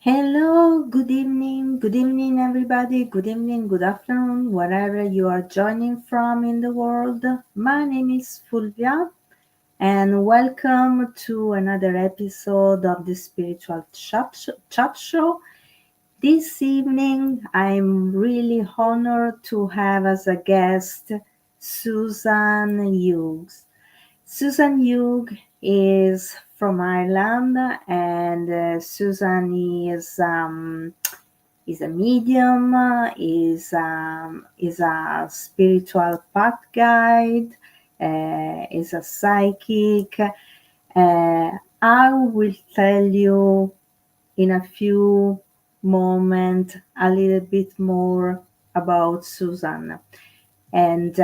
Hello, good evening, everybody, good evening, good afternoon, wherever you are joining from in the world. My name is Fulvia, and welcome to another episode of the Spiritual Chat Show. This evening, I'm really honored to have as a guest Susan Hughes. Susan Hughes is from Ireland, and Susan is a medium, is a spiritual path guide, is a psychic. I will tell you in a few moments a little bit more about Susan, and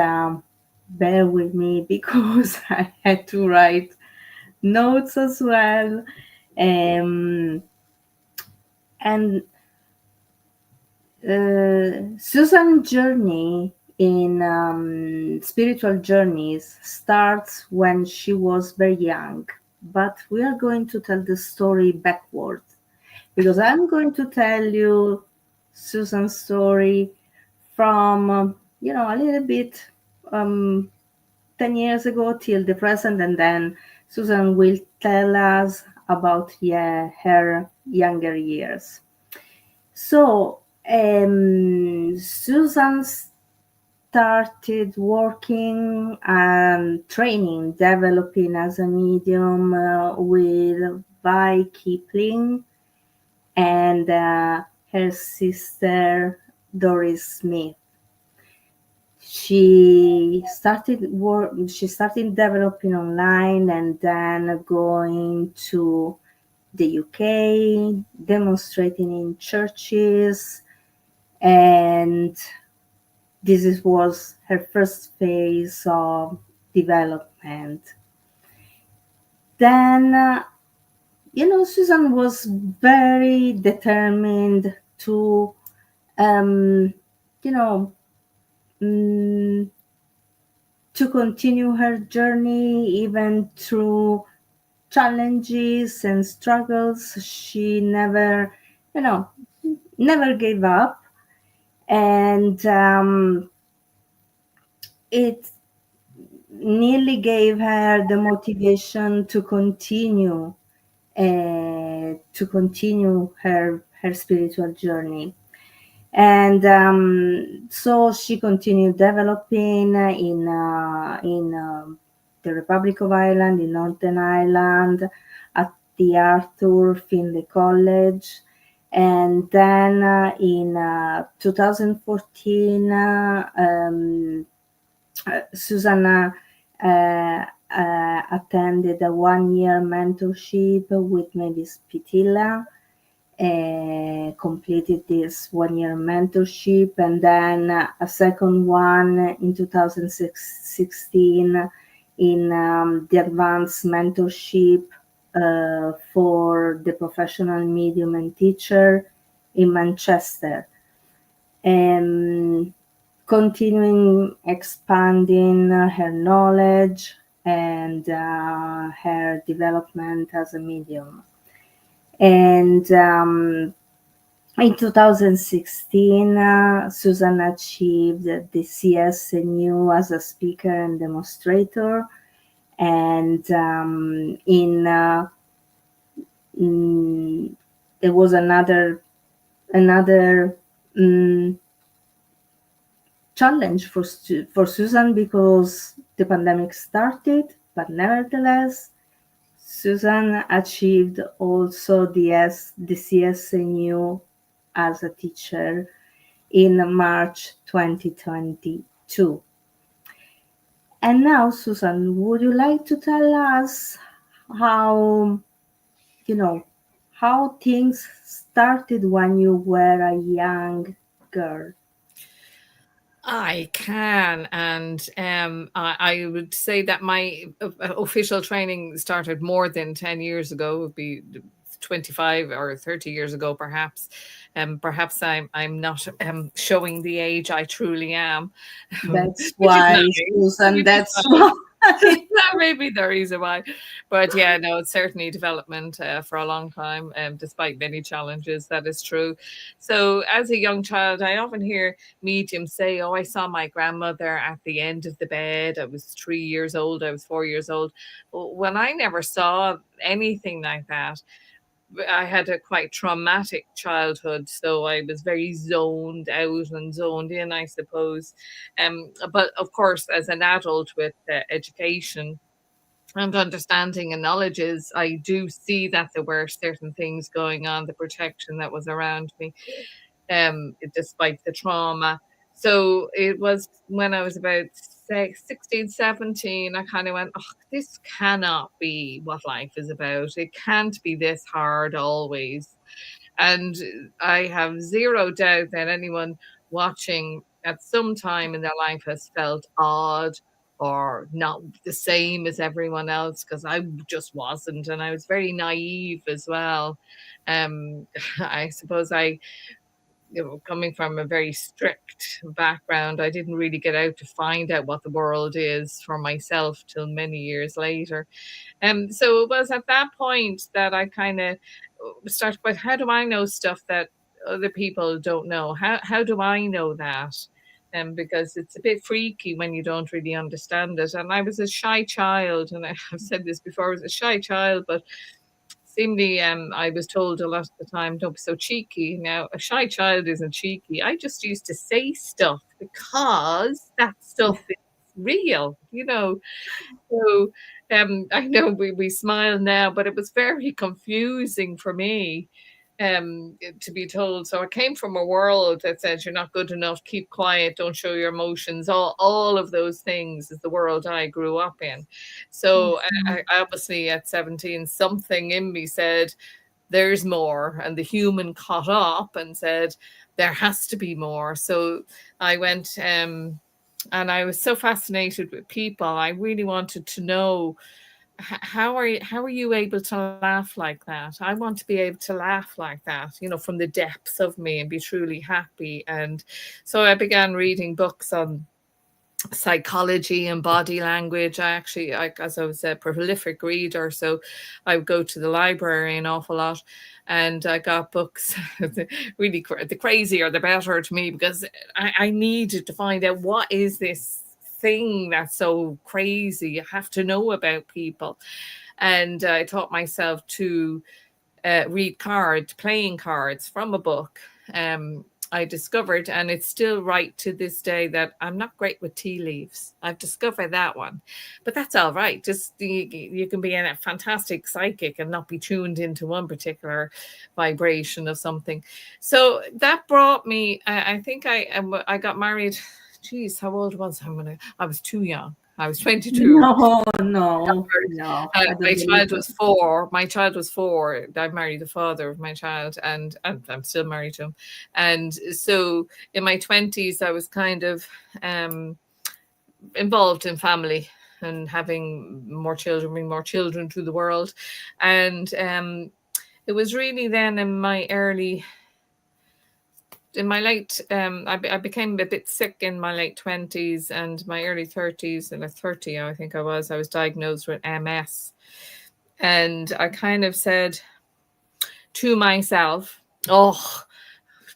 bear with me because I had to write notes as well. Um, and Susan's journey in spiritual journeys starts when she was very young, but we are going to tell the story backwards because I'm going to tell you Susan's story from, a little bit um, 10 years ago till the present, and then Susan will tell us about, her younger years. So, Susan started working and training, developing as a medium with Vi Kipling and her sister Doris Smith. She started developing online and then going to the UK, demonstrating in churches, and was her first phase of development. Then, Susan was very determined to, you know, mm, to continue her journey even through challenges and struggles. She never gave up, and it nearly gave her the motivation to continue her spiritual journey. And so she continued developing in the Republic of Ireland, in Northern Ireland, at the Arthur Findlay College. And then in 2014, Susanna attended a 1-year mentorship with Mavis Pitilla, completed this 1-year mentorship, and then a second one in 2016 in the advanced mentorship for the professional medium and teacher in Manchester. Continuing expanding her knowledge and her development as a medium. And in 2016, Susan achieved the CSNU as a speaker and demonstrator. And it was another challenge for Susan because the pandemic started, but nevertheless, Susan achieved also the CSNU as a teacher in March 2022. And now, Susan, would you like to tell us how, how things started when you were a young girl? I can, and I would say that my official training started more than 10 years ago. It would be 25 or 30 years ago, perhaps. Perhaps I'm not showing the age I truly am. That's Which is why, nice. Susan, Which is that's nice. That may be the reason why. But yeah, no, it's certainly development for a long time, despite many challenges. That is true. So, as a young child, I often hear mediums say, "Oh, I saw my grandmother at the end of the bed. I was 3 years old. I was 4 years old." When I never saw anything like that. I had a quite traumatic childhood, so I was very zoned out and zoned in, I suppose. But of course, as an adult with education and understanding and knowledges, I do see that there were certain things going on, the protection that was around me, despite the trauma. So it was when I was about 16, 17, I kind of went, oh, this cannot be what life is about. It can't be this hard always. And I have zero doubt that anyone watching at some time in their life has felt odd or not the same as everyone else, because I just wasn't. And I was very naive as well. I suppose coming from a very strict background, I didn't really get out to find out what the world is for myself till many years later. So it was at that point that I kind of started with, how do I know stuff that other people don't know? How do I know that? Because it's a bit freaky when you don't really understand it. And I was a shy child, and I've said this before, I was a shy child, but seemingly I was told a lot of the time, don't be so cheeky. Now, a shy child isn't cheeky. I just used to say stuff because that stuff is real, you know. So, I know we smile now, but it was very confusing for me, to be told. So I came from a world that says you're not good enough, keep quiet, don't show your emotions. All of those things is the world I grew up in. So I obviously at 17, something in me said, there's more. And the human caught up and said, there has to be more. So I went, and I was so fascinated with people. I really wanted to know, how are you able to laugh like that? I want to be able to laugh like that, from the depths of me and be truly happy. And so I began reading books on psychology and body language. As I was a prolific reader, so I would go to the library an awful lot, and I got books. Really, the crazier the better to me, because I needed to find out, what is this thing that's so crazy? You have to know about people. And I taught myself to read playing cards from a book. I discovered, and it's still right to this day, that I'm not great with tea leaves. I've discovered that one, but that's all right. Just you can be a fantastic psychic and not be tuned into one particular vibration of something. So that brought me. I think I got married. Geez, how old was I? I was too young. I was 22. No, no, no. I don't My believe child it. was 4. My child was 4. I married the father of my child, and I'm still married to him. And so in my 20s, I was kind of involved in family and having more children, bring more children to the world. And it was really then in my late, I became a bit sick in my late 20s and my early 30s, and at 30, I think I was diagnosed with MS. And I kind of said to myself, oh,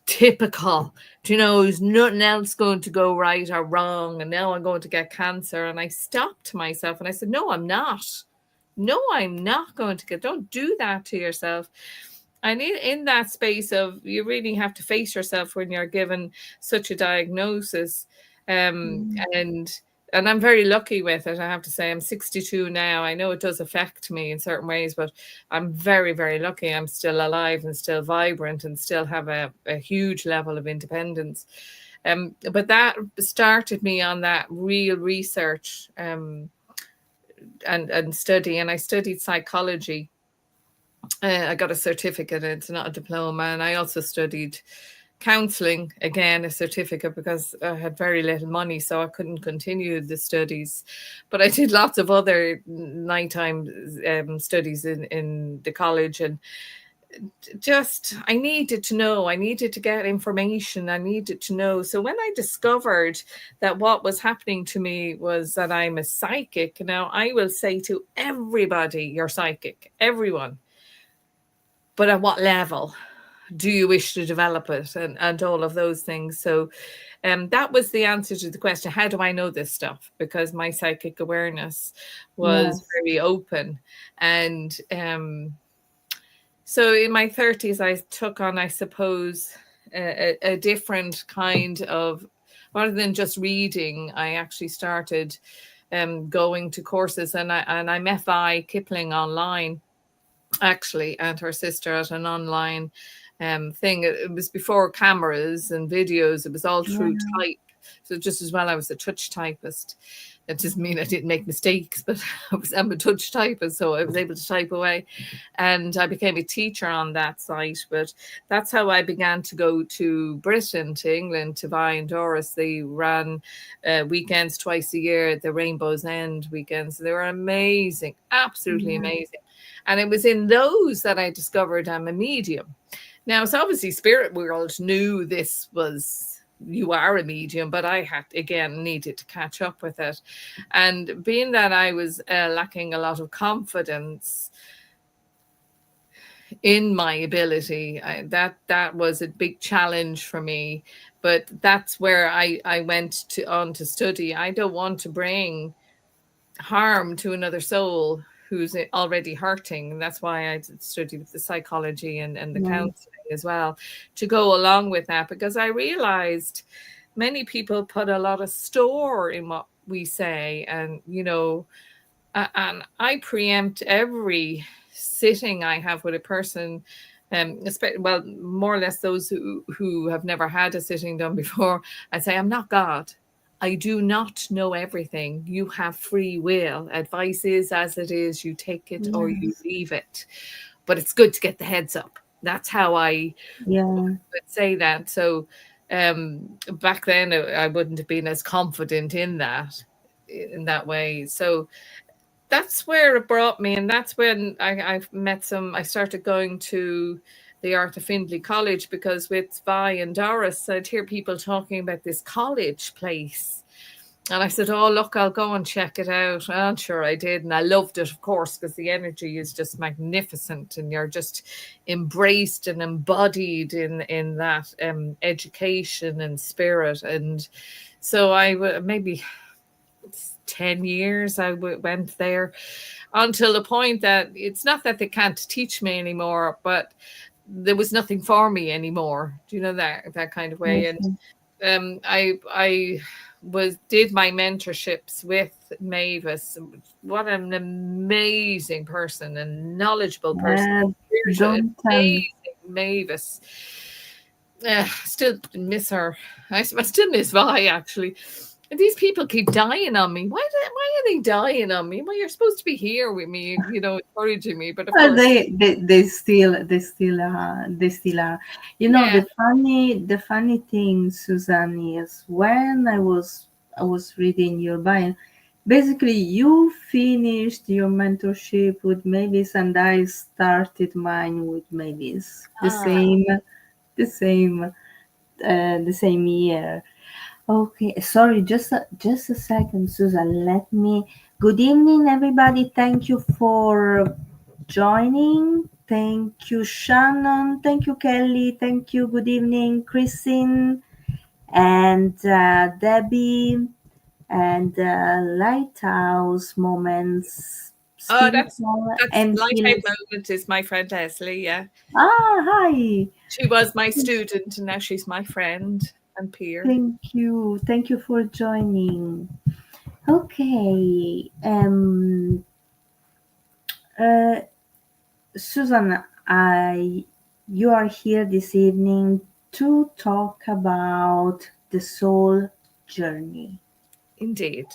typical. Do you know, there's nothing else going to go right or wrong, and now I'm going to get cancer. And I stopped myself and I said, no, I'm not. No, I'm not going to don't do that to yourself. And in that space of, you really have to face yourself when you're given such a diagnosis. Mm. And I'm very lucky with it, I have to say. I'm 62 now. I know it does affect me in certain ways, but I'm very, very lucky. I'm still alive and still vibrant and still have a huge level of independence. But that started me on that real research, and study. And I studied psychology. I got a certificate. It's not a diploma. And I also studied counseling, again, a certificate, because I had very little money, so I couldn't continue the studies. But I did lots of other nighttime studies in the college. And just I needed to know. I needed to get information. I needed to know. So when I discovered that what was happening to me was that I'm a psychic, now I will say to everybody, you're psychic, everyone. But at what level do you wish to develop it, and all of those things? So that was the answer to the question, how do I know this stuff? Because my psychic awareness was Yes. very open. And so in my 30s, I took on, I suppose, a different kind of, rather than just reading, I actually started going to courses, and I met Vi Kipling online, actually, and her sister at an online thing. It was before cameras and videos. It was all through Yeah. type. So just as well, I was a touch typist. It doesn't mean I didn't make mistakes, but I'm a touch typist, so I was able to type away. And I became a teacher on that site. But that's how I began to go to Britain, to England, to Vi and Doris. They ran weekends twice a year, the Rainbow's End weekends. They were amazing, absolutely Yeah. amazing. And it was in those that I discovered I'm a medium. Now, it's obviously Spirit World knew this was, you are a medium, but I had, again, needed to catch up with it. And being that I was lacking a lot of confidence in my ability, that was a big challenge for me. But that's where I went on to study. I don't want to bring harm to another soul who's already hurting. And that's why I studied the psychology and the Yeah. counseling as well, to go along with that, because I realized many people put a lot of store in what we say. And, and I preempt every sitting I have with a person, well, more or less those who have never had a sitting done before. I say, I'm not God. I do not know everything. You have free will. Advice is as it is. You take it or you Yes. leave it. But it's good to get the heads up. That's how I Yeah. would say that. So back then, I wouldn't have been as confident in that way. So that's where it brought me, and that's when I started going to the Art of Findlay College, because with Vi and Doris, I'd hear people talking about this college place. And I said, oh, look, I'll go and check it out. And sure I did. And I loved it, of course, because the energy is just magnificent, and you're just embraced and embodied in that education and spirit. And so maybe 10 years went there, until the point that it's not that they can't teach me anymore, but there was nothing for me anymore. Do you know, that kind of way? Yes. And I was did my mentorships with Mavis. What an amazing person and knowledgeable person. Uh, Spiritual, don't tell me. amazing Mavis. Still miss her. I still miss Vi, actually. And these people keep dying on me. Why are they dying on me? Well, you're supposed to be here with me, encouraging me. But of course, They still are. yeah. The funny thing, Susan, is when I was reading your bio, basically you finished your mentorship with Mavis, and I started mine with Mavis. The Ah, same, the same, the same year. Okay, sorry, just a second, Susan. Let me. Good evening, everybody. Thank you for joining. Thank you, Shannon. Thank you, Kelly. Thank you. Good evening, Christine and Debbie and Lighthouse Moments, oh, that's Spiritual that's Lighthouse Emptiness. Moment is my friend Leslie. Yeah, Ah, hi. she was my student, and now she's my friend and peer. Thank you. Thank you for joining. Okay. Uh, Susan, you are here this evening to talk about the soul journey. Indeed.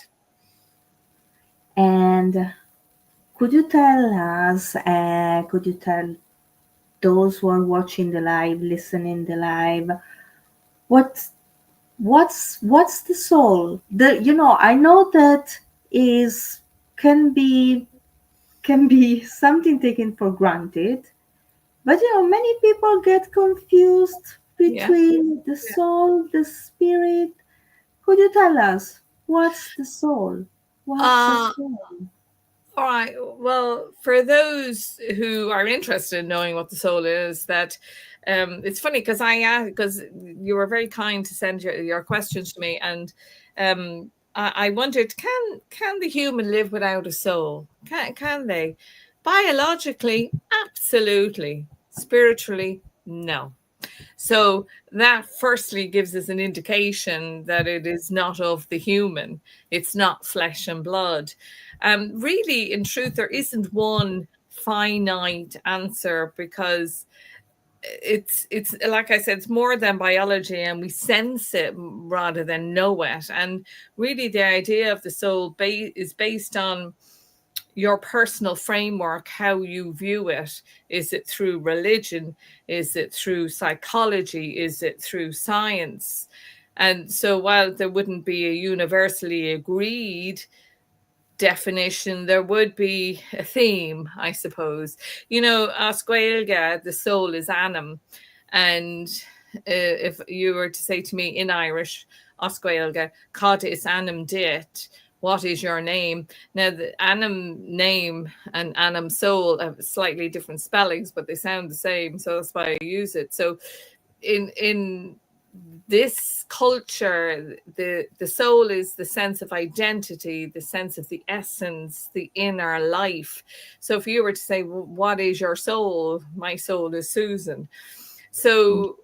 And could you tell those who are watching the live, listening the live, what what's the soul? I know that is can be something taken for granted, But many people get confused Yeah. between the soul, the spirit. Could you tell us what's the soul? What's a Uh, soul? all right. Well, for those who are interested in knowing what the soul is, that it's funny because because you were very kind to send your questions to me, and I wondered, can the human live without a soul? Can they? Biologically, absolutely. Spiritually, no. So that firstly gives us an indication that it is not of the human. It's not flesh and blood. Really, in truth, there isn't one finite answer, because it's like I said, it's more than biology, and we sense it rather than know it. And really, the idea of the soul is based on your personal framework, how you view it. Is it through religion? Is it through psychology? Is it through science? And so while there wouldn't be a universally agreed definition, there would be a theme, I suppose. As Gaeilge, the soul is anam. And if you were to say to me in Irish, As Gaeilge, cad is anam dit, what is your name? Now, the anam name and anam soul have slightly different spellings, but they sound the same. So that's why I use it. So in this culture, the soul is the sense of identity, the sense of the essence, the inner life. So if you were to say, well, what is your soul? My soul is Susan. So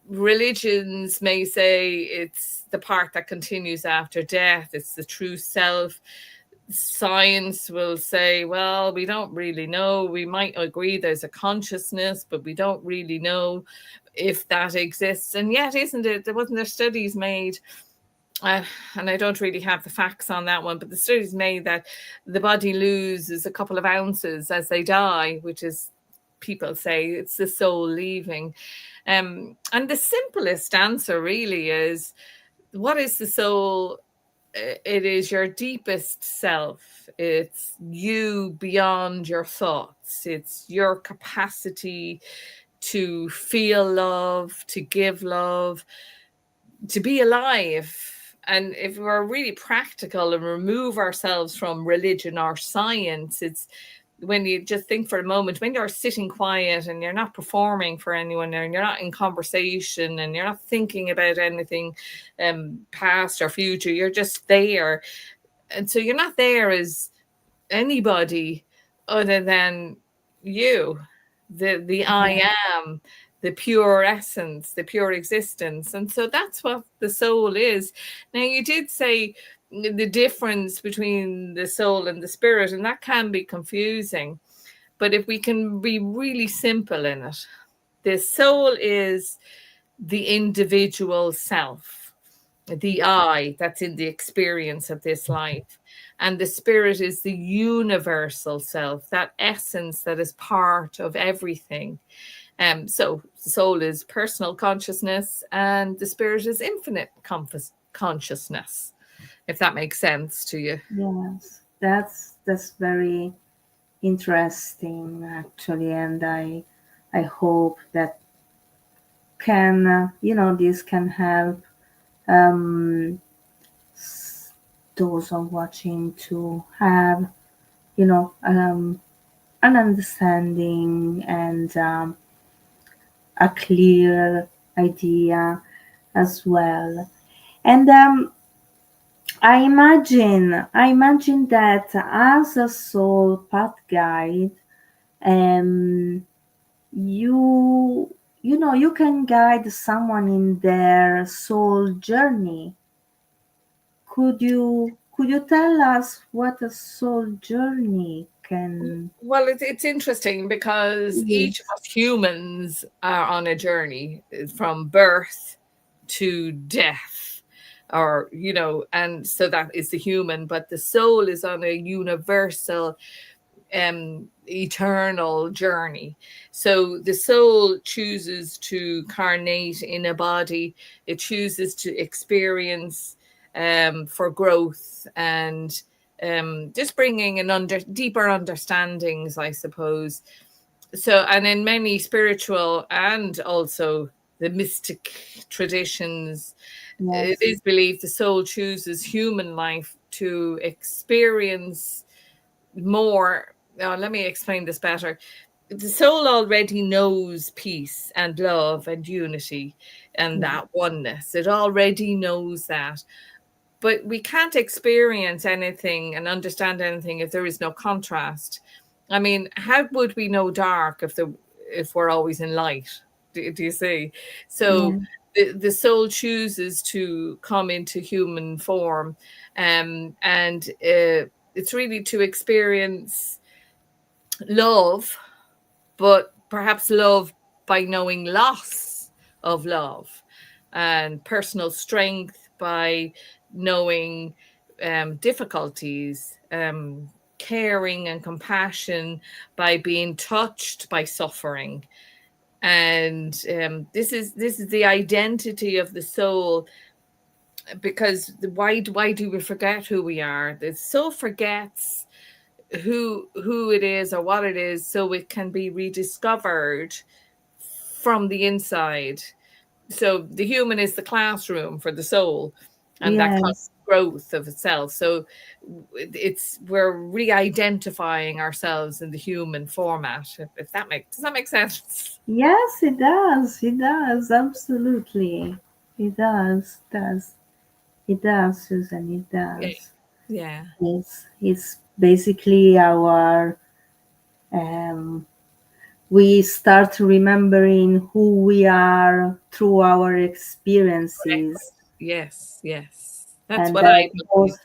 religions may say it's the part that continues after death, it's the true self. Science will say, well, we don't really know. We might agree there's a consciousness, but we don't really know if that exists. And yet, isn't it? Wasn't there studies made? And I don't really have the facts on that one, but the studies made that the body loses a couple of ounces as they die, which is, people say, it's the soul leaving. And the simplest answer really is, what is the soul? It is your deepest self. It's you beyond your thoughts. It's your capacity to feel love, to give love, to be alive. And if we're really practical and remove ourselves from religion or science, it's when you just think for a moment, when you're sitting quiet and you're not performing for anyone, and you're not in conversation, and you're not thinking about anything past or future, you're just there. And so you're not there as anybody other than you, the I am, the pure essence, the pure existence. And so that's what the soul is. Now, you did say the difference between the soul and the spirit, and that can be confusing. But if we can be really simple in it, the soul is the individual self, the I that's in the experience of this life. And the spirit is the universal self, that essence that is part of everything. So the soul is personal consciousness, and the spirit is infinite consciousness, if that makes sense to you. Yes, that's very interesting actually, and I hope that can this can help um, those are watching to have you know um, an understanding and a clear idea as well. And I imagine that as a soul path guide, um, you you can guide someone in their soul journey. Could you tell us what a soul journey can Well, it's interesting because each of is? us humans are on a journey from birth to death, or, and so that is the human, but the soul is on a universal, eternal journey. So the soul chooses to carnate in a body, it chooses to experience, for growth, and just bringing deeper understandings, I suppose. So, and in many spiritual and also the mystic traditions, it Yes. is believed the soul chooses human life to experience more. Now, let me explain this better. The soul already knows peace and love and unity and Yeah. that oneness. It already knows that. But we can't experience anything and understand anything if there is no contrast. I mean, how would we know dark if we're always in light? Do you see? So Yeah. the soul chooses to come into human form, and it's really to experience love, but perhaps love by knowing loss of love, and personal strength by knowing difficulties, caring and compassion by being touched by suffering. And this is the identity of the soul, because why do we forget who we are? The soul forgets who it is or what it is, so it can be rediscovered from the inside. So the human is the classroom for the soul, and that Yes. growth of itself. So it's we're re-identifying ourselves in the human format. If that makes does that make sense? Yes, it does. It does. Absolutely. It does. It does, Susan. It Yeah, does. yeah, It's basically our um, we start remembering who we are through our correct. experiences, Yes, yes. That's and what I that believe.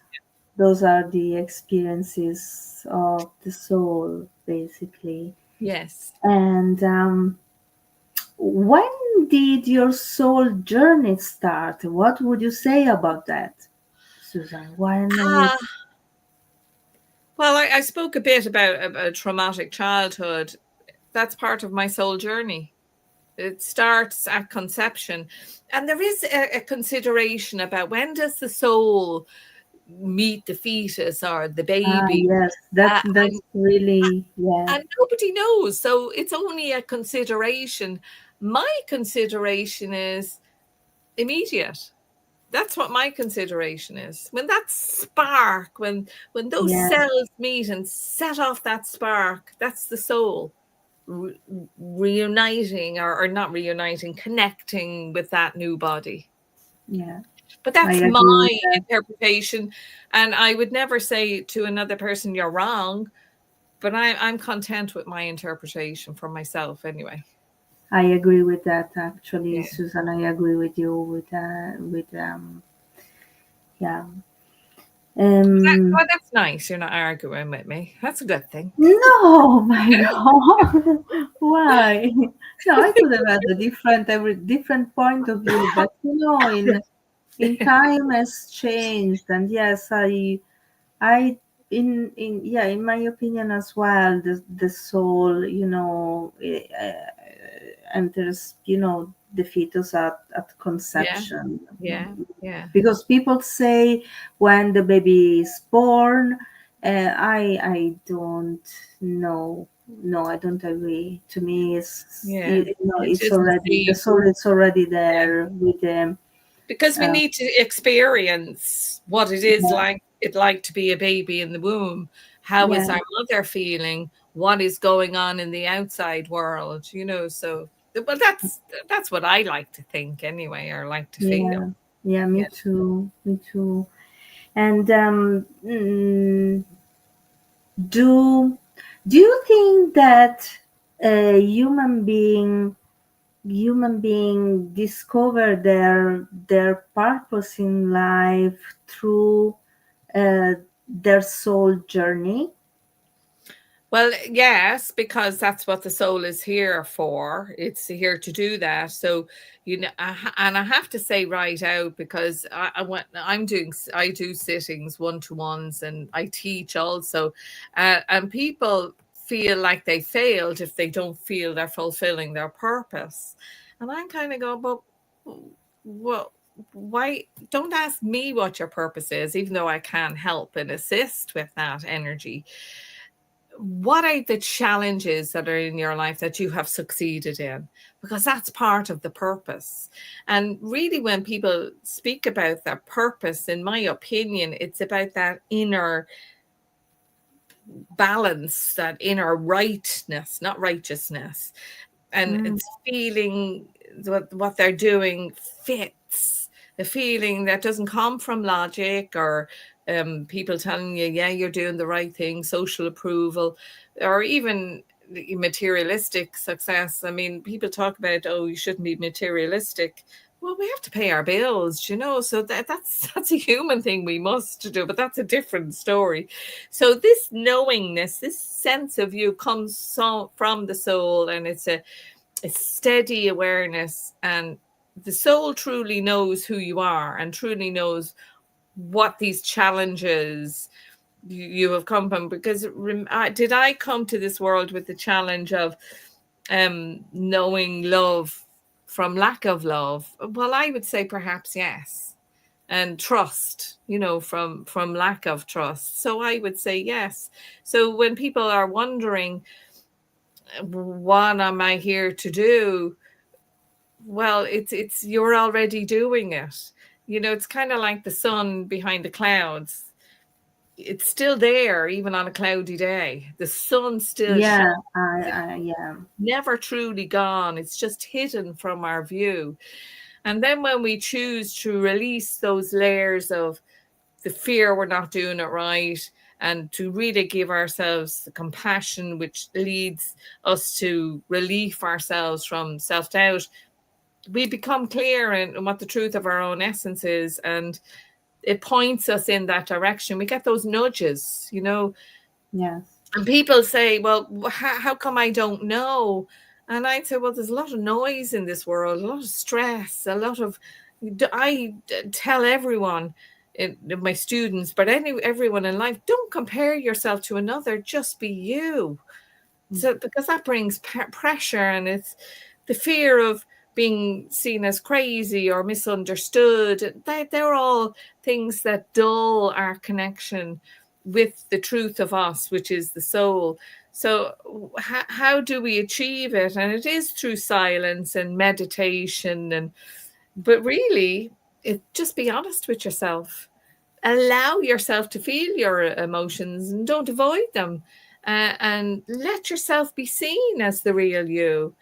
those are the experiences of the soul, basically. Yes. And when did your soul journey start? What would you say about that, Susan? When Ah, was well, I spoke a bit about a traumatic childhood. That's part of my soul journey. It starts at conception, and there is a consideration about when does the soul meet the fetus or the baby, yes, uh, that's really, yeah, and nobody knows. So it's only a consideration. My consideration is immediate. That's what my consideration is. When that spark, when those yeah, cells meet and set off that spark, that's the soul reuniting, or not reuniting, connecting with that new body. yeah. But I that's agree with my that. interpretation. And I would never say to another person, you're wrong. But I'm content with my interpretation for myself anyway. I agree with that. Actually, Yeah. Susan, I agree with you with yeah. Um, That's nice. You're not arguing with me. That's a good thing. no, my God, why? No, I could have had a different point of view, but in time has changed, and yes, I in my opinion as well, the soul, enters, the fetus at Yeah. conception, Yeah. Yeah. because people say when the baby is born. I don't know. No, I don't agree. To me, Yeah. It it's isn't already the seen. soul. It's already Yeah. there with them. Because we Uh, need to experience what it is like to be a baby in the womb. How yeah, is our mother feeling? What is going on in the outside world? So well, that's what I like to think anyway, or like to feel. yeah, yeah. Yeah. Me too. Me too. And do do you think that a human being discover their purpose in life through uh, their soul journey? Well, yes, because that's what the soul is here for. It's here to do that. So, and I have to say right out, because I do sittings, one-to-ones, and I teach also, and people feel like they failed if they don't feel they're fulfilling their purpose, and I'm kind of going, but well, why don't ask me what your purpose is, even though I can help and assist with that energy. what are the challenges that are in your life that you have succeeded in? Because that's part of the purpose. And really, when people speak about their purpose, in my opinion, it's about that inner balance, that inner rightness, not righteousness. And Mm, it's feeling what they're doing fits, the feeling that doesn't come from logic or people telling you, yeah, you're doing the right thing, social approval, or even materialistic success. I mean, people talk about, oh, you shouldn't be materialistic. Well, we have to pay our bills, you know, so that's a human thing we must do, but that's a different story. So this knowingness, this sense of you comes from the soul, and it's a steady awareness, and the soul truly knows who you are and truly knows what these challenges you have come from. Because did I come to this world with the challenge of knowing love from lack of love? Well, I would say perhaps yes. And trust, you know, from lack of trust. So I would say yes. So when people are wondering, what am I here to do? Well, it's you're already doing it. You know, it's kind of like the sun behind the clouds. It's still there even on a cloudy day. The sun still shines. yeah, It's yeah, never truly gone. It's just hidden from our view. And then when we choose to release those layers of the fear we're not doing it right, and to really give ourselves the compassion which leads us to relieve ourselves from self-doubt, we become clear in what the truth of our own essence is, and it points us in that direction. We get those nudges, you know. yes, And people say, well, how come I don't know? And I'd say, well, there's a lot of noise in this world, a lot of stress, a lot of, I tell everyone, my students, but everyone in life, don't compare yourself to another, just be you. So because that brings pressure, and it's the fear of being seen as crazy or misunderstood. They're all things that dull our connection with the truth of us, which is the soul. So how do we achieve it? And it is through silence and meditation, and but really, just be honest with yourself. Allow yourself to feel your emotions and don't avoid them, and let yourself be seen as the real you.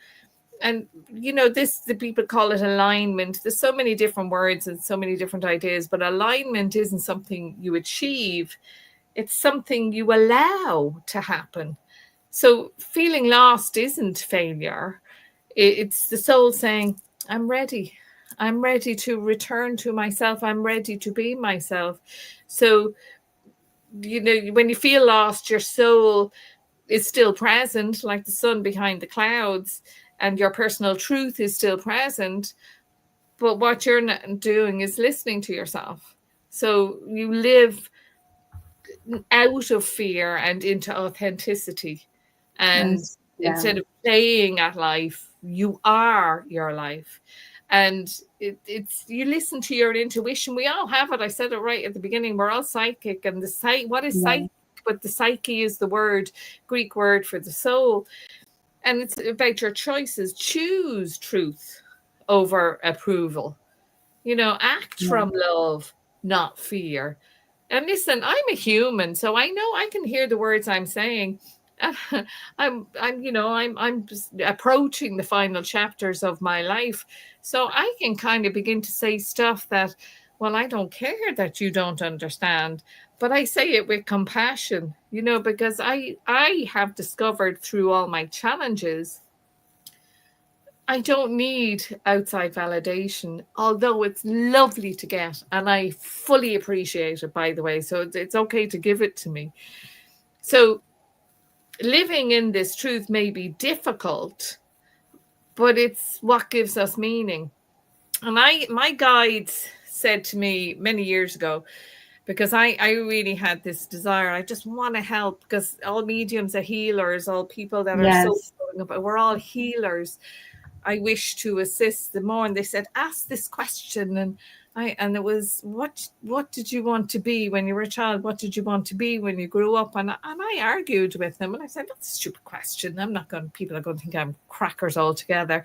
And you know, this, the people call it alignment. There's so many different words and so many different ideas, but alignment isn't something you achieve, it's something you allow to happen. So feeling lost isn't failure. It's the soul saying, I'm ready. I'm ready to return to myself. I'm ready to be myself. So, you know, when you feel lost, your soul is still present, like the sun behind the clouds, and your personal truth is still present. But what you're not doing is listening to yourself. So you live out of fear and into authenticity. And yes, yeah, instead of playing at life, you are your life. And it's you listen to your intuition. We all have it. I said it right at the beginning. We're all psychic, and the what is yeah, psychic? But the psyche is the word, Greek word for the soul, and it's about your choices. Choose truth over approval. You know, act yeah, from love, not fear. And listen, I'm a human, so I know I can hear the words I'm saying. I'm just approaching the final chapters of my life, so I can kind of begin to say stuff that, well, I don't care that you don't understand, but I say it with compassion, you know, because I have discovered through all my challenges I don't need outside validation, although it's lovely to get, and I fully appreciate it, by the way. So it's okay to give it to me. So living in this truth may be difficult, but it's what gives us meaning. And my guides said to me many years ago, because I really had this desire, I just want to help, because all mediums are healers, all people that are so, yes, we're all healers. I wish to assist them more. And they said, ask this question. And And it was, what did you want to be when you were a child? What did you want to be when you grew up? And I argued with them, and I said, that's a stupid question. People are going to think I'm crackers altogether.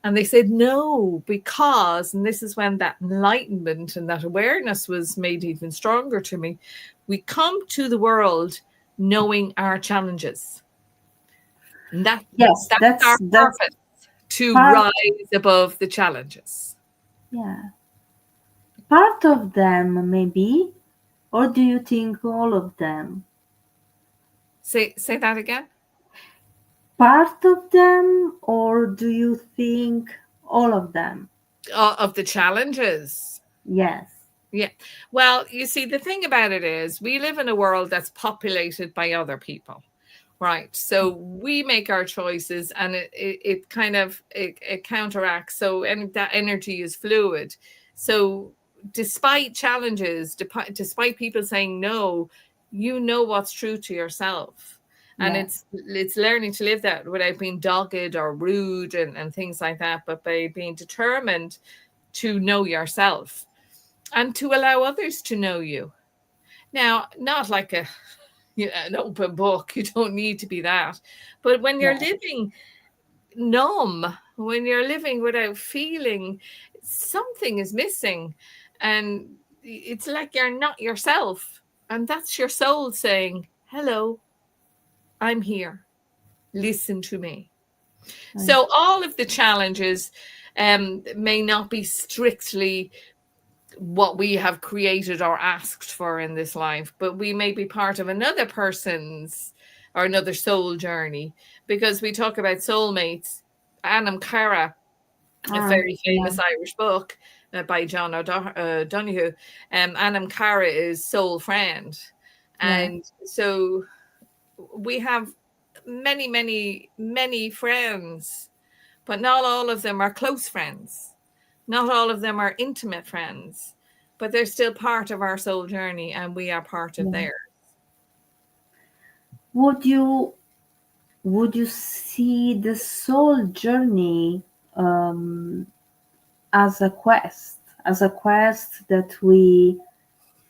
And they said, no, because, and this is when that enlightenment and that awareness was made even stronger to me. We come to the world knowing our challenges. And Yes, that's our that's purpose, to part. rise above the challenges. Yeah, part of them maybe, or do you think all of them? Say that again. Part of them, or do you think all of them? Of the challenges. Yes. Yeah. Well, you see, the thing about it is we live in a world that's populated by other people. Right. So we make our choices, and it kind of it counteracts. So, and that energy is fluid. So despite challenges, despite people saying no, you know what's true to yourself. And Yes. it's learning to live that without being dogged or rude and things like that, but by being determined to know yourself and to allow others to know you. Now, not like an open book. You don't need to be that. But when you're Yes. living numb, when you're living without feeling, something is missing. And it's like you're not yourself. And that's your soul saying, hello, I'm here. Listen to me. Right. So all of the challenges may not be strictly what we have created or asked for in this life, but we may be part of another person's or another soul journey, because we talk about soulmates. Anam Cara, a very Yeah. famous Irish book by John O'Donoghue, Anam Cara is soul friend. Yeah. And so we have many, many, many friends, but not all of them are close friends. Not all of them are intimate friends, but they're still part of our soul journey, and we are part of Yeah. theirs. Would you would you see the soul journey um, as a quest that we,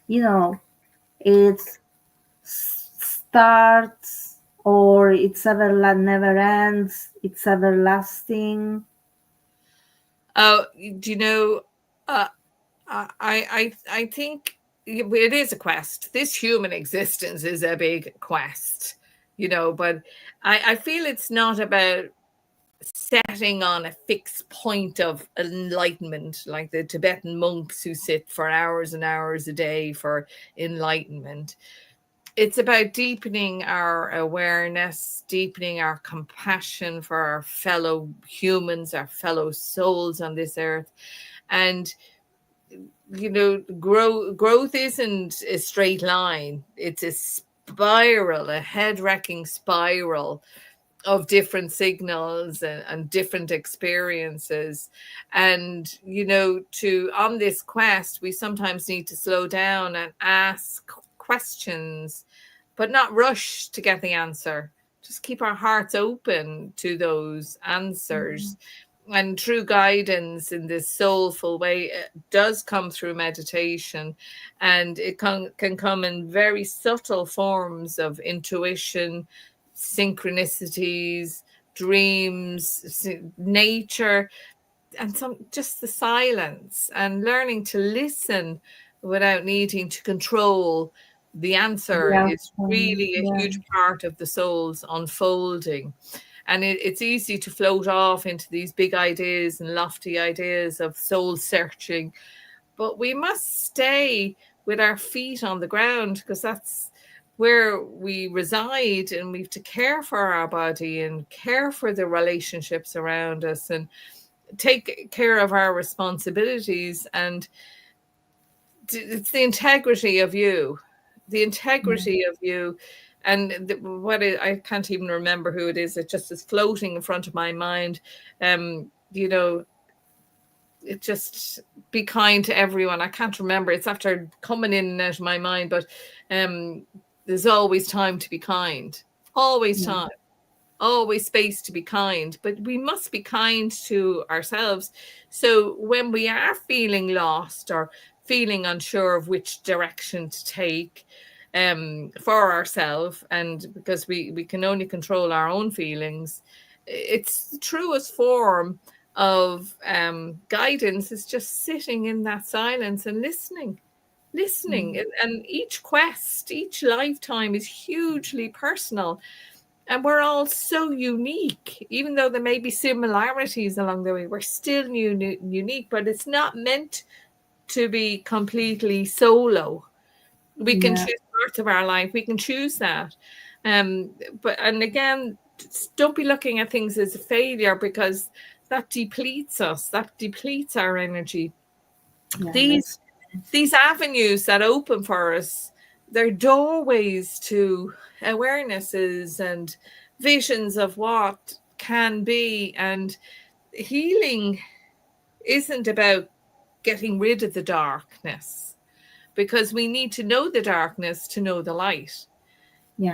you know, it starts or it's never ends, it's everlasting? Oh, do you know? Uh, I think it is a quest. This human existence is a big quest, But I feel it's not about setting on a fixed point of enlightenment, like the Tibetan monks who sit for hours and hours a day for enlightenment. It's about deepening our awareness, deepening our compassion for our fellow humans, our fellow souls on this earth. And growth isn't a straight line. It's a spiral, a head-wrecking spiral of different signals and different experiences. And to on this quest, we sometimes need to slow down and ask questions, but not rush to get the answer. Just keep our hearts open to those answers. And true guidance in this soulful way does come through meditation, and it can come in very subtle forms of intuition, synchronicities, dreams, nature, and just the silence, and learning to listen without needing to control the answer Yeah. is really a Yeah. huge part of the soul's unfolding. And it's easy to float off into these big ideas and lofty ideas of soul searching, but we must stay with our feet on the ground, because that's where we reside, and we have to care for our body and care for the relationships around us and take care of our responsibilities. And it's the integrity of you, the Yeah. integrity of you. And I can't even remember who it is. It just is floating in front of my mind. You know, it just be kind to everyone. I can't remember. It's after coming in and out of my mind, but there's always time to be kind. Always Yeah. time. always space to be kind, but we must be kind to ourselves. So when we are feeling lost or feeling unsure of which direction to take, for ourselves, and because we can only control our own feelings, it's the truest form of guidance is just sitting in that silence and listening. Mm. And each quest, each lifetime is hugely personal, and we're all so unique. Even though there may be similarities along the way, we're still unique, but it's not meant to be completely solo. We can Yeah, choose parts of our life, we can choose that. um but and again, don't be looking at things as a failure, because that depletes us, that depletes our energy. yeah, these that's these avenues that open for us, they're doorways to awarenesses and visions of what can be. And healing isn't about getting rid of the darkness, because we need to know the darkness to know the light.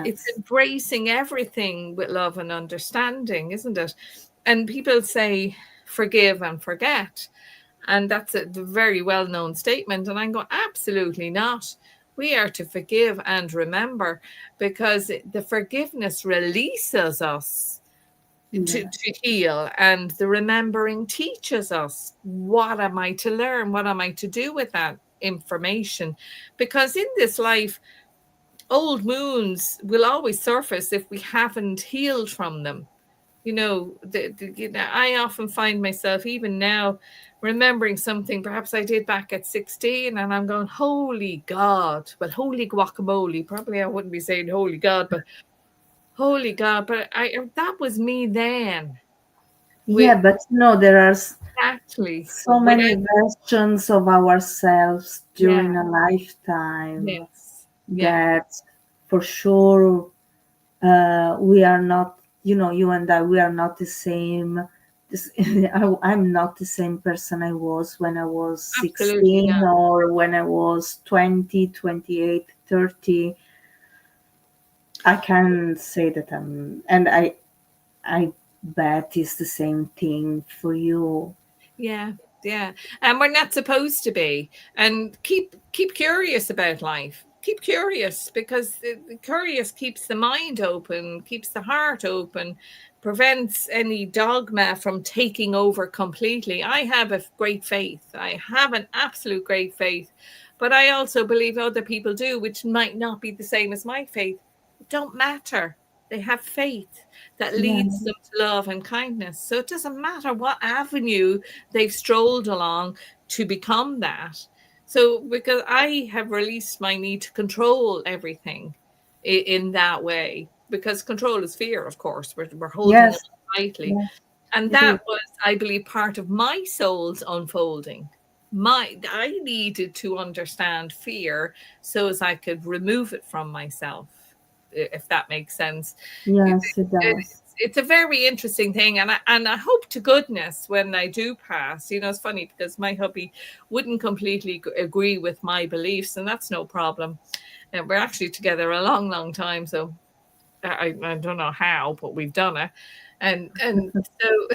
It's yes, embracing everything with love and understanding, isn't it? And people say forgive and forget. And that's a very well known statement. And I go, absolutely not. We are to forgive and remember, because the forgiveness releases us yeah, to heal, and the remembering teaches us what am I to learn, what am I to do with that information. Because in this life, old wounds will always surface if we haven't healed from them. I often find myself even now remembering something perhaps I did back at 16, and I'm going, holy God. Well, holy guacamole. Probably I wouldn't be saying holy God, but holy God. But that was me then. yeah. With But no, there are exactly so without, many versions of ourselves yeah, during a lifetime yes, yeah, that, for sure, we are not. You and I, we are not the same. I'm not the same person I was when I was absolutely 16 not. or when I was 20, 28, 30. I can say that and I bet it's the same thing for you. Yeah, yeah. And we're not supposed to be. And keep curious about life. Keep curious, because curious keeps the mind open, keeps the heart open, prevents any dogma from taking over completely. I have a great faith. I have an absolute great faith. But I also believe other people do, which might not be the same as my faith. It don't matter. They have faith that Yeah. leads them to love and kindness. So it doesn't matter what avenue they've strolled along to become that. So, because I have released my need to control everything in that way, because control is fear, of course, we're holding Yes. on tightly. Yes. And It is. that was, I believe, part of my soul's unfolding. I needed to understand fear so as I could remove it from myself, if that makes sense. It, Yes, it does. it's a very interesting thing, and I hope to goodness when I do pass. It's funny because my hubby wouldn't completely agree with my beliefs, and that's no problem. And we're actually together a long, long time, so I don't know how, but we've done it. And so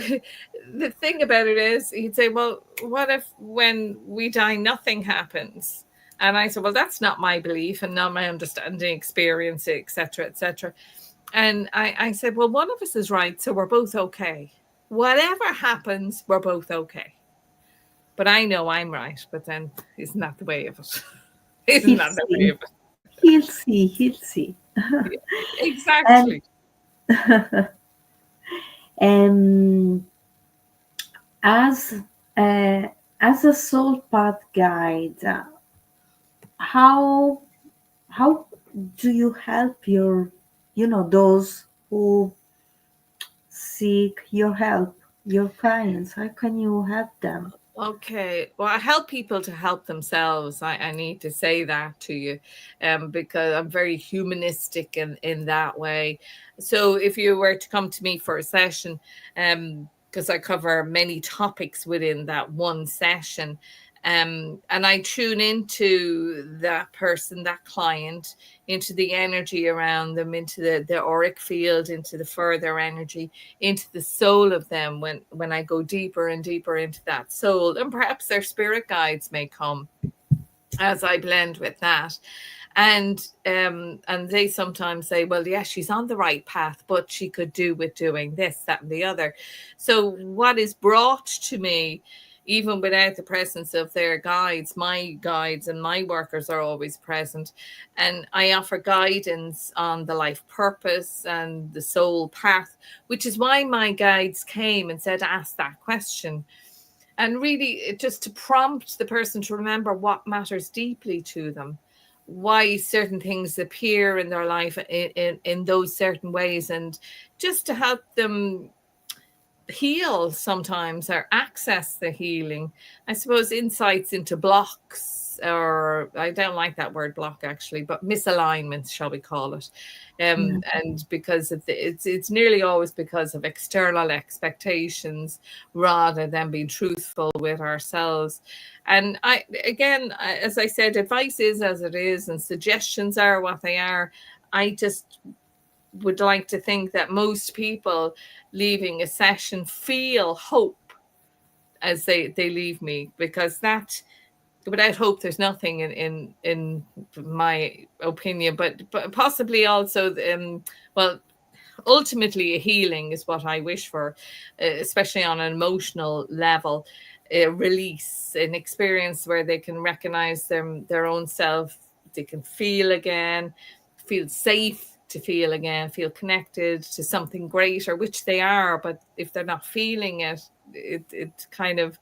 the thing about it is, he'd say, "Well, what if when we die, nothing happens?" And I said, "Well, that's not my belief and not my understanding, experience, etc., etc." And I said, "Well, one of us is right, so we're both okay. Whatever happens, we're both okay." But I know I'm right. But then, isn't that the way of it? Isn't He'll that the way see. of it? He'll see. He'll see. Yeah, And exactly. um, as a, as a soul path guide, how how do you help those who seek your help, your clients? How can you help them? Okay. Well, I help people to help themselves. I need to say that to you, because I'm very humanistic in that way. So if you were to come to me for a session, because I cover many topics within that one session, And I tune into that person, that client, into the energy around them, into the auric field, into the further energy, into the soul of them when I go deeper and deeper into that soul. And perhaps their spirit guides may come as I blend with that. And they sometimes say, well, yeah, she's on the right path, but she could do with doing this, that, and the other. So what is brought to me, even without the presence of their guides, my guides and my workers are always present. And I offer guidance on the life purpose and the soul path, which is why my guides came and said, ask that question. And really, just to prompt the person to remember what matters deeply to them, why certain things appear in their life in those certain ways, and just to help them heal sometimes or access the healing. I suppose insights into blocks, or I don't like that word block actually, but misalignments, shall we call it. Yeah. And because of it's nearly always because of external expectations rather than being truthful with ourselves. And as I said, advice is as it is and suggestions are what they are. I just would like to think that most people leaving a session feel hope as they leave me, because that, without hope there's nothing in my opinion, but possibly also well, ultimately a healing is what I wish for, especially on an emotional level, a release, an experience where they can recognize their own self, they can feel again, feel safe to feel again, feel connected to something greater, which they are. But if they're not feeling it, it kind of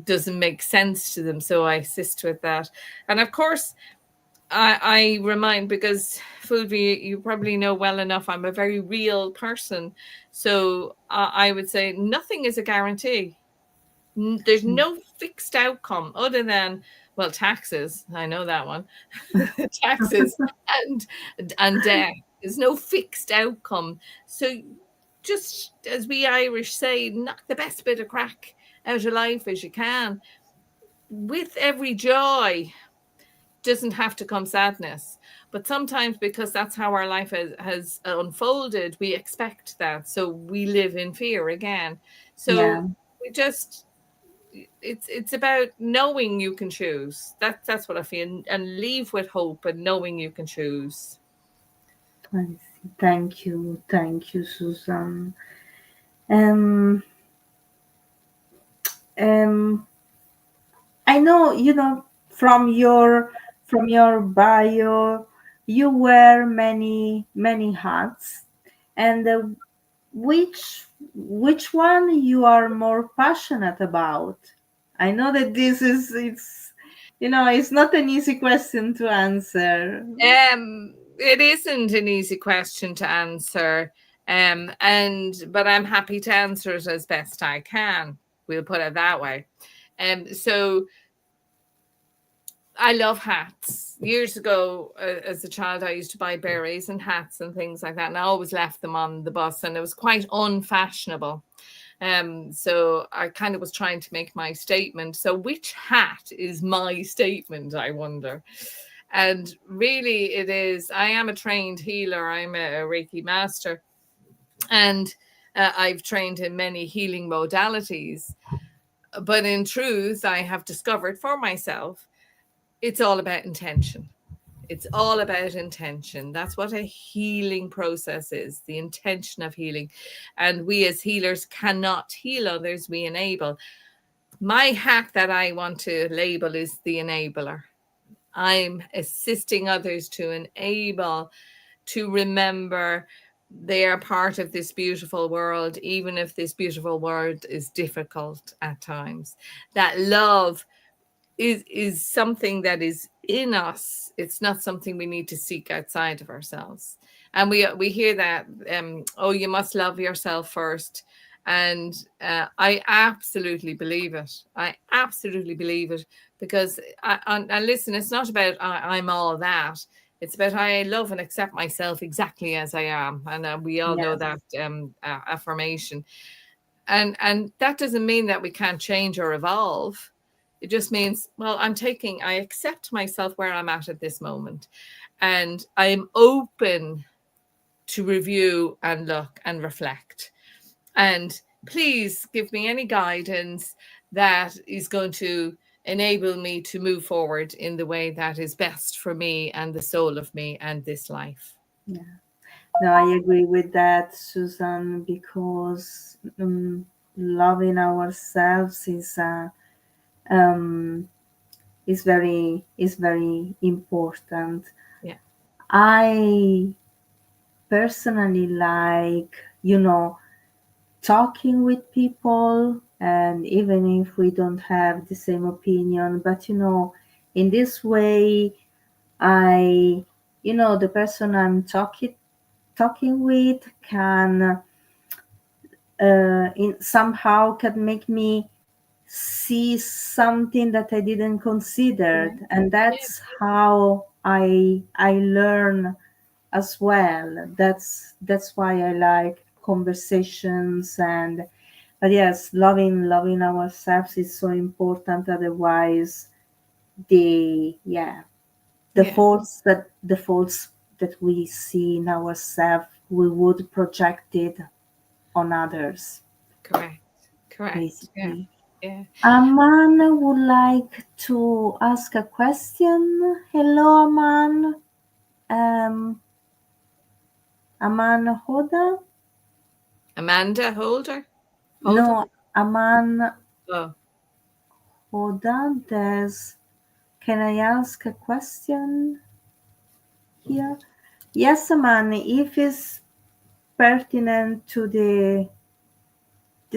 doesn't make sense to them. So I assist with that. And of course, I remind, because Fulvia, you probably know well enough, I'm a very real person. So I would say nothing is a guarantee. There's no fixed outcome other than, well, taxes. I know that one. Taxes and death. There's no fixed outcome. So just as we Irish say, knock the best bit of crack out of life as you can. With every joy doesn't have to come sadness. But sometimes, because that's how our life has unfolded, we expect that. So we live in fear again. Yeah. So we just, it's about knowing you can choose. That's what I feel, and leave with hope and knowing you can choose. I see. Thank you, Susan. Um, um, I know, from your bio, you wear many hats, and which one you are more passionate about? I know that this is it's not an easy question to answer. It isn't an easy question to answer, and but I'm happy to answer it as best I can. We'll put it that way. So I love hats. Years ago, as a child, I used to buy berets and hats and things like that, and I always left them on the bus, and it was quite unfashionable. So I kind of was trying to make my statement. So which hat is my statement, I wonder? And really, it is. I am a trained healer. I'm a Reiki master, and I've trained in many healing modalities. But in truth, I have discovered for myself, it's all about intention. It's all about intention. That's what a healing process is, the intention of healing. And we as healers cannot heal others, we enable. My hack that I want to label is the enabler. I'm assisting others to enable, to remember they are part of this beautiful world, even if this beautiful world is difficult at times. That love is something that is in us. It's not something we need to seek outside of ourselves. And we hear that, oh, you must love yourself first. And I absolutely believe it. I absolutely believe it, because and listen, it's not about I'm all that. It's about I love and accept myself exactly as I am, and we all know Yes. that affirmation. And that doesn't mean that we can't change or evolve. It just means, well, I accept myself where I'm at this moment. And I'm open to review and look and reflect. And please give me any guidance that is going to enable me to move forward in the way that is best for me and the soul of me and this life. Yeah. No, I agree with that, Susan, because loving ourselves um, is very important. Yeah. I personally like, talking with people, and even if we don't have the same opinion, but in this way, I, the person I'm talking with can in somehow can make me see something that I didn't consider, Yeah. and Yeah. that's how I learn as well. That's why I like conversations. And but yes, loving ourselves is so important. Otherwise, the yeah Yeah. the faults that we see in ourselves, we would project it on others, Correct. Correct. Yeah. basically. Yeah. Aman would like to ask a question. Hello, Aman. Um, Aman Hoda? Amanda Holder? Holder? No, Aman Oh, Hoda. Can I ask a question here? Yes, Aman. If it's pertinent to the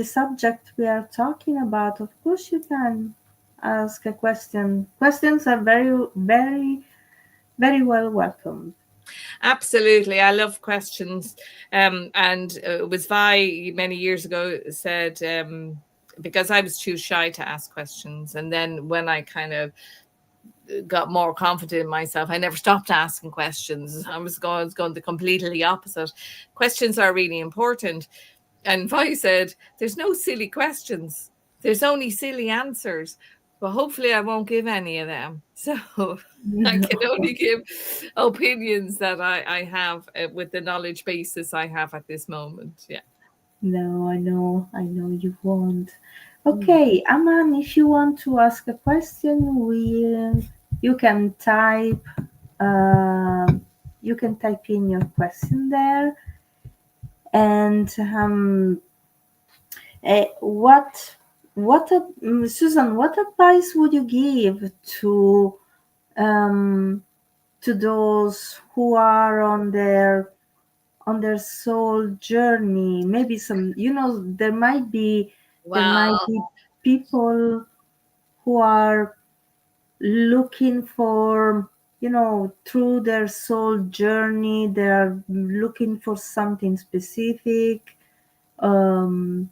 subject we are talking about, of course you can ask a question. Questions are very, very, very well welcomed. absolutely. I love questions. And it was Vi many years ago said, because I was too shy to ask questions. And then when I kind of got more confident in myself, I never stopped asking questions. I was going the completely opposite. Questions are really important. And Vi said, there's no silly questions. There's only silly answers. But hopefully I won't give any of them. So I can only give opinions that I have with the knowledge basis I have at this moment. Yeah. No, I know you won't. Mm. Okay, Aman, if you want to ask a question, you can type uh, you can type in your question there. And Susan, what advice would you give um, to those who are on their soul journey? Maybe some, there might be Well, people who are looking for, through their soul journey, they're looking for something specific. um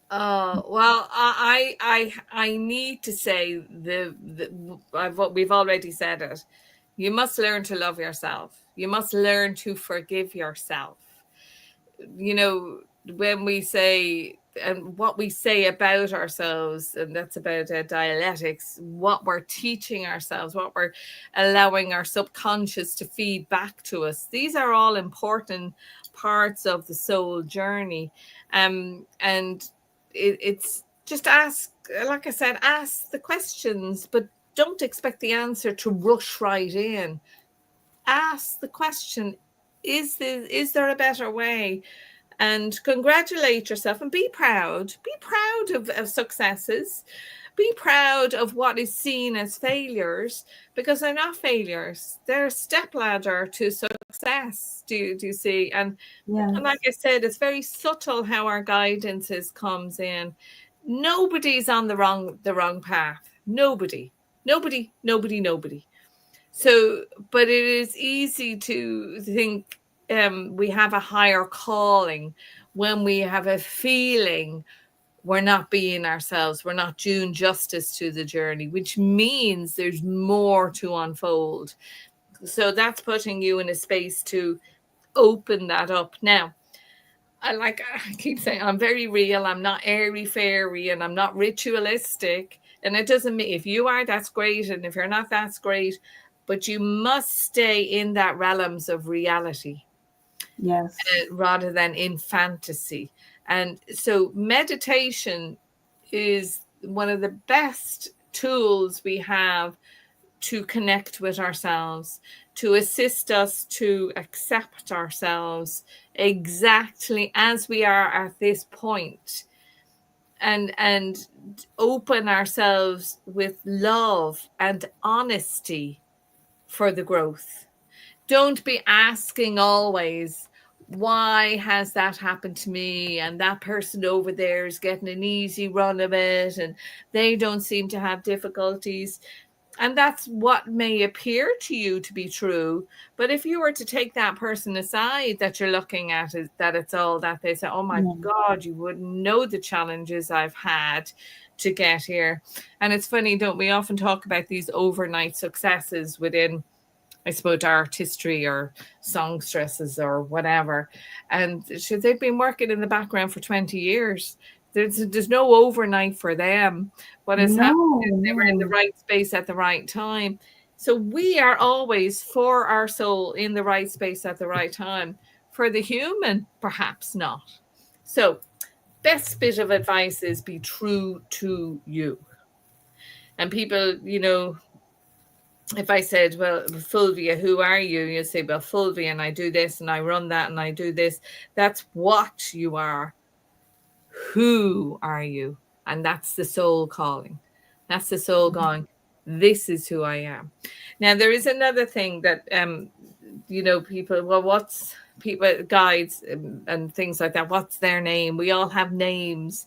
well, I need to say what we've already said it. You must learn to love yourself. You must learn to forgive yourself. You know, when we say and what we say about ourselves, and that's about dialectics, what we're teaching ourselves, what we're allowing our subconscious to feed back to us, these are all important parts of the soul journey. And it's just ask, like I said, ask the questions, but don't expect the answer to rush right in. Ask the question, is there a better way? And congratulate yourself and be proud. Be proud of successes. Be proud of what is seen as failures, because they're not failures. They're a step ladder to success. Do you see? And like yes, I said, it's very subtle how our guidances comes in. Nobody's on the wrong path. Nobody. Nobody, nobody, nobody. So, but it is easy to think we have a higher calling when we have a feeling we're not being ourselves, we're not doing justice to the journey, which means there's more to unfold. So that's putting you in a space to open that up. Now, I keep saying I'm very real, I'm not airy fairy, and I'm not ritualistic. And it doesn't mean if you are, that's great. And if you're not, that's great. But you must stay in that realms of reality Yes. rather than in fantasy. And so meditation is one of the best tools we have to connect with ourselves, to assist us to accept ourselves exactly as we are at this point, and open ourselves with love and honesty for the growth. Don't be asking always, why has that happened to me? And that person over there is getting an easy run of it, and they don't seem to have difficulties. And that's what may appear to you to be true. But if you were to take that person aside that you're looking at, is that it's all that, they say, oh my Yeah. God, you wouldn't know the challenges I've had to get here. And it's funny, don't we often talk about these overnight successes within, I suppose, artistry or songstresses or whatever. And they've been working in the background for 20 years. There's no overnight for them. What has happened No, is they were in the no. right space at the right time. So we are always, for our soul, in the right space at the right time. For the human, perhaps not. So best bit of advice is be true to you. And people, if I said, well, Fulvia, who are you? You'd say, well, Fulvia, and I do this and I run that and I do this. That's what you are. Who are you? And that's the soul calling. That's the soul going, this is who I am. Now, there is another thing that, people, well, what's people, guides and things like that, what's their name? We all have names.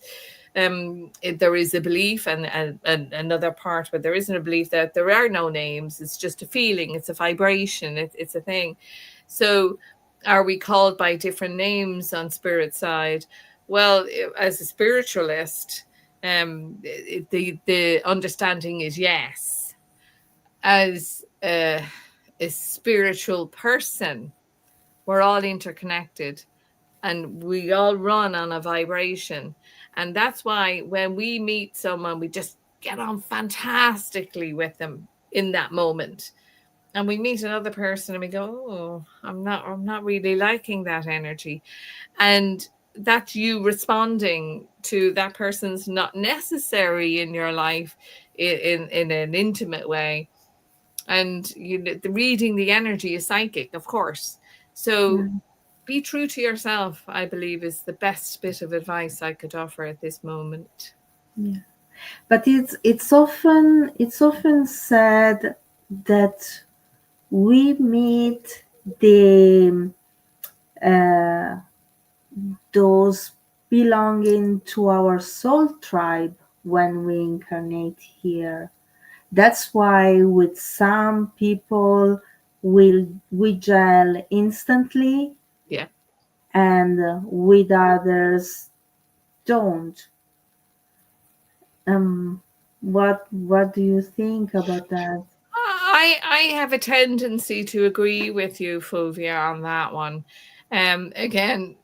There is a belief and another part where there isn't a belief that there are no names. It's just a feeling. It's a vibration. It's a thing. So are we called by different names on spirit side? Well, as a spiritualist, the understanding is yes. As a spiritual person, we're all interconnected and we all run on a vibration. And that's why when we meet someone, we just get on fantastically with them in that moment. And we meet another person and we go, oh, I'm not really liking that energy. And that's you responding to that person's not necessary in your life in an intimate way. And the reading the energy is psychic, of course. So Yeah. be true to yourself, I believe, is the best bit of advice I could offer at this moment. Yeah. But it's often said that we meet the uh, those belonging to our soul tribe when we incarnate here. That's why with some people we gel instantly, Yeah. and with others don't. Um, what do you think about that? I have a tendency to agree with you, Fulvia, on that one. Again,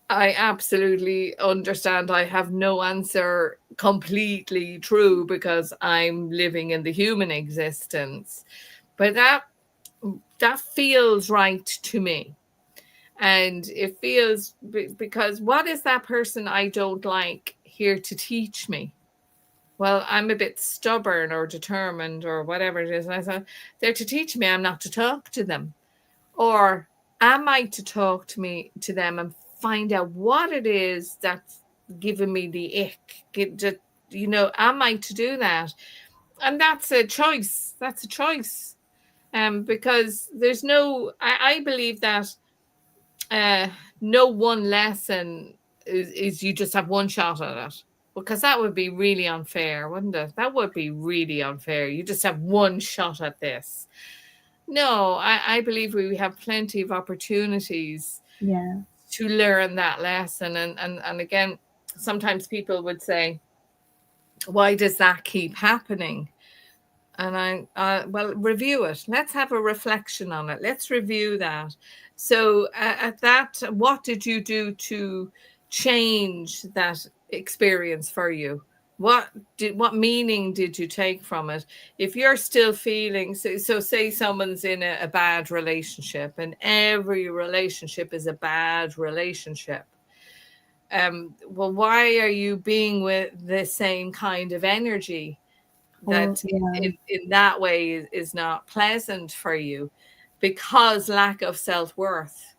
I absolutely understand I have no answer completely true because I'm living in the human existence. But that feels right to me. And it feels because what is that person I don't like here to teach me? Well, I'm a bit stubborn or determined or whatever it is. And I thought, they're to teach me, I'm not to talk to them. Or am I to talk to them and find out what it is that's giving me the ick? Am I to do that? And that's a choice. That's a choice. Because there's I believe that uh, no one lesson is you just have one shot at it, because that would be really unfair, wouldn't it? That would be really unfair. You just have one shot at this. No, I believe we have plenty of opportunities Yeah, to learn that lesson. And again, sometimes people would say, why does that keep happening? And well, review it. Let's have a reflection on it. Let's review that. So at that, what did you do to change that experience for you? What meaning did you take from it? If you're still feeling, so say someone's in a bad relationship, and every relationship is a bad relationship. Well, why are you being with the same kind of energy Oh, that yeah, in that way is not pleasant for you? Because lack of self-worth,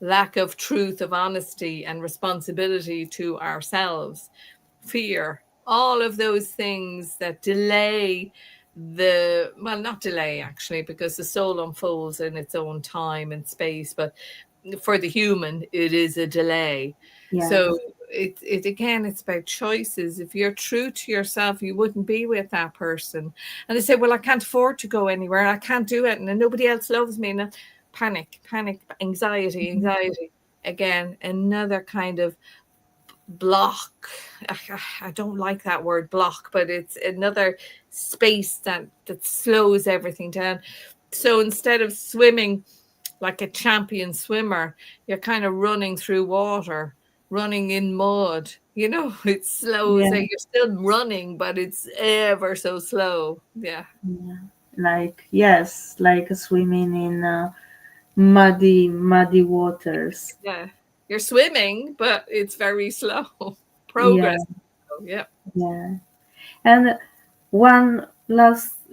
lack of truth, of honesty and responsibility to ourselves, fear, all of those things that delay the, well, not delay actually, because the soul unfolds in its own time and space, but for the human it is a delay. So yes, it again, it's about choices. If you're true to yourself, you wouldn't be with that person. And they say, well, I can't afford to go anywhere, I can't do it, and nobody else loves me. And panic, anxiety, mhm, again, another kind of block. I don't like that word block, but it's another space that slows everything down. So instead of swimming like a champion swimmer, you're kind of running through water, running in mud. It slows. yeah, You're still running, but it's ever so slow. Yeah. yeah. Like, yes, like swimming in muddy waters. Yeah. You're swimming, but it's very slow. Yeah, Progress. Yeah. yeah. And one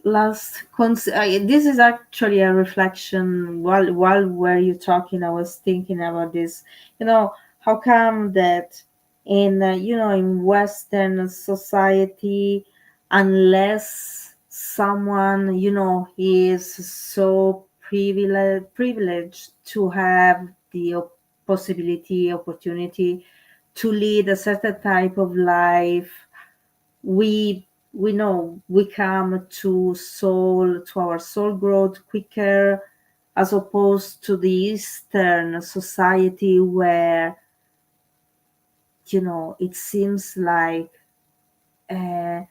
this is actually a reflection. While were you talking, I was thinking about this. How come that in Western society, unless someone is so privileged to have the opportunity to lead a certain type of life, we know we come to our soul growth quicker, as opposed to the Eastern society, where it seems like uh,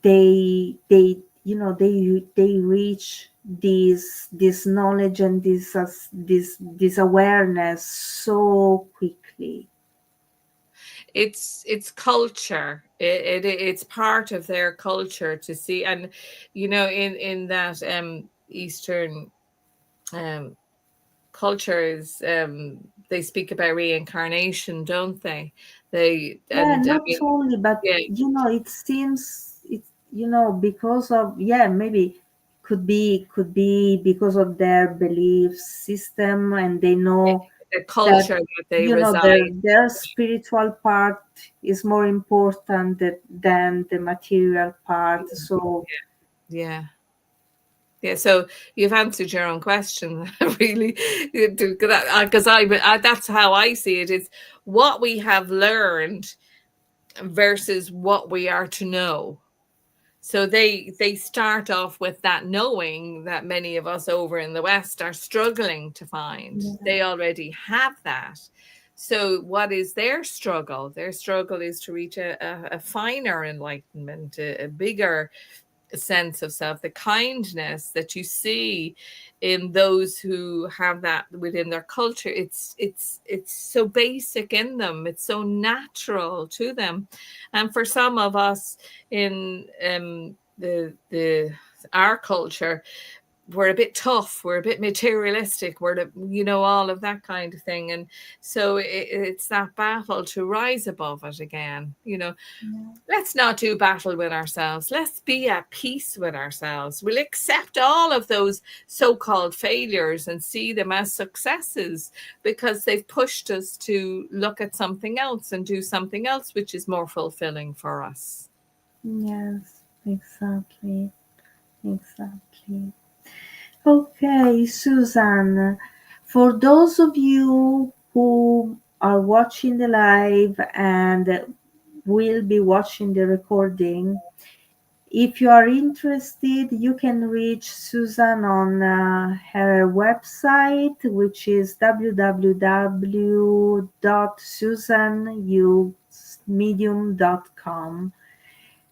they reach this knowledge and this awareness so quickly. It's culture. It's part of their culture to see. And in that Eastern um culture is, they speak about reincarnation, don't they? They Yeah, and I not mean, only, but yeah, it seems because of, yeah, maybe could be because of their belief system, and they know the that culture that they their reside. spiritual part is more important than the material part. So Yeah. Yeah, so you've answered your own question, really, because that's how I see it. It's what we have learned versus what we are to know. So they start off with that knowing that many of us over in the West are struggling to find. yeah, They already have that. So what is their struggle? Their struggle is to reach a finer enlightenment, a bigger sense of self, the kindness that you see in those who have that within their culture. It's so basic in them, it's so natural to them. And for some of us in the our culture, we're a bit tough, we're a bit materialistic, all of that kind of thing. And so it's that battle to rise above it again. yeah, Let's not do battle with ourselves. Let's be at peace with ourselves. We'll accept all of those so called failures and see them as successes, because they've pushed us to look at something else and do something else which is more fulfilling for us. yes, exactly. Okay, Susan, for those of you who are watching the live and will be watching the recording, if you are interested, you can reach Susan on her website, which is www.susanhughesmedium.com,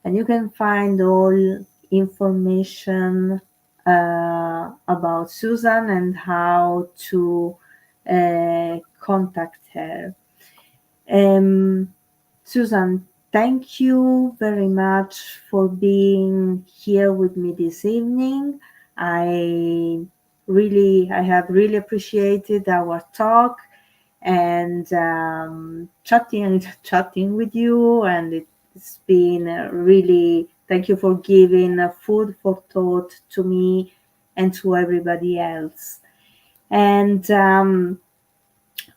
and you can find all information about Susan and how to contact her. Um, Susan, Thank you very much for being here with me this evening. I I have really appreciated our talk and chatting with you, and it's been really. Thank you for giving food for thought to me and to everybody else. And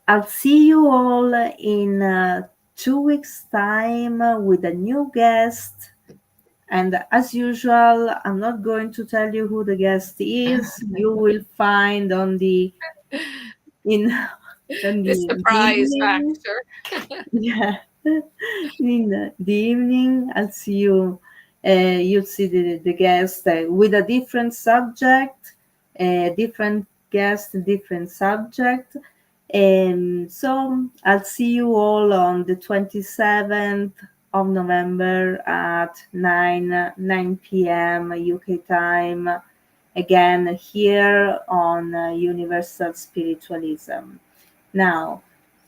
I'll see you all in 2 weeks' time with a new guest. And as usual, I'm not going to tell you who the guest is. You will find on the in on The the surprise evening. factor. Yeah, in the evening, I'll see you. You'll see the guest with a different subject, different guest, different subject. So I'll see you all on the 27th of November at 9 p.m. UK time. Again, here on Universal Spiritualism. Now,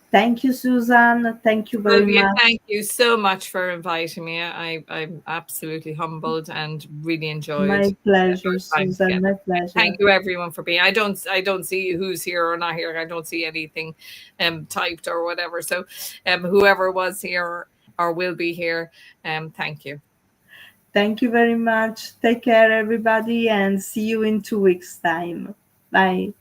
thank you, Susan. Thank you very Fulvia, much. thank you so much for inviting me. I'm absolutely humbled and really enjoyed My pleasure, our time Susan. together. My And thank pleasure. you everyone for being. I don't see who's here or not here. I don't see anything typed or whatever. So whoever was here or will be here, thank you. Thank you very much. Take care, everybody, and see you in 2 weeks' time. Bye.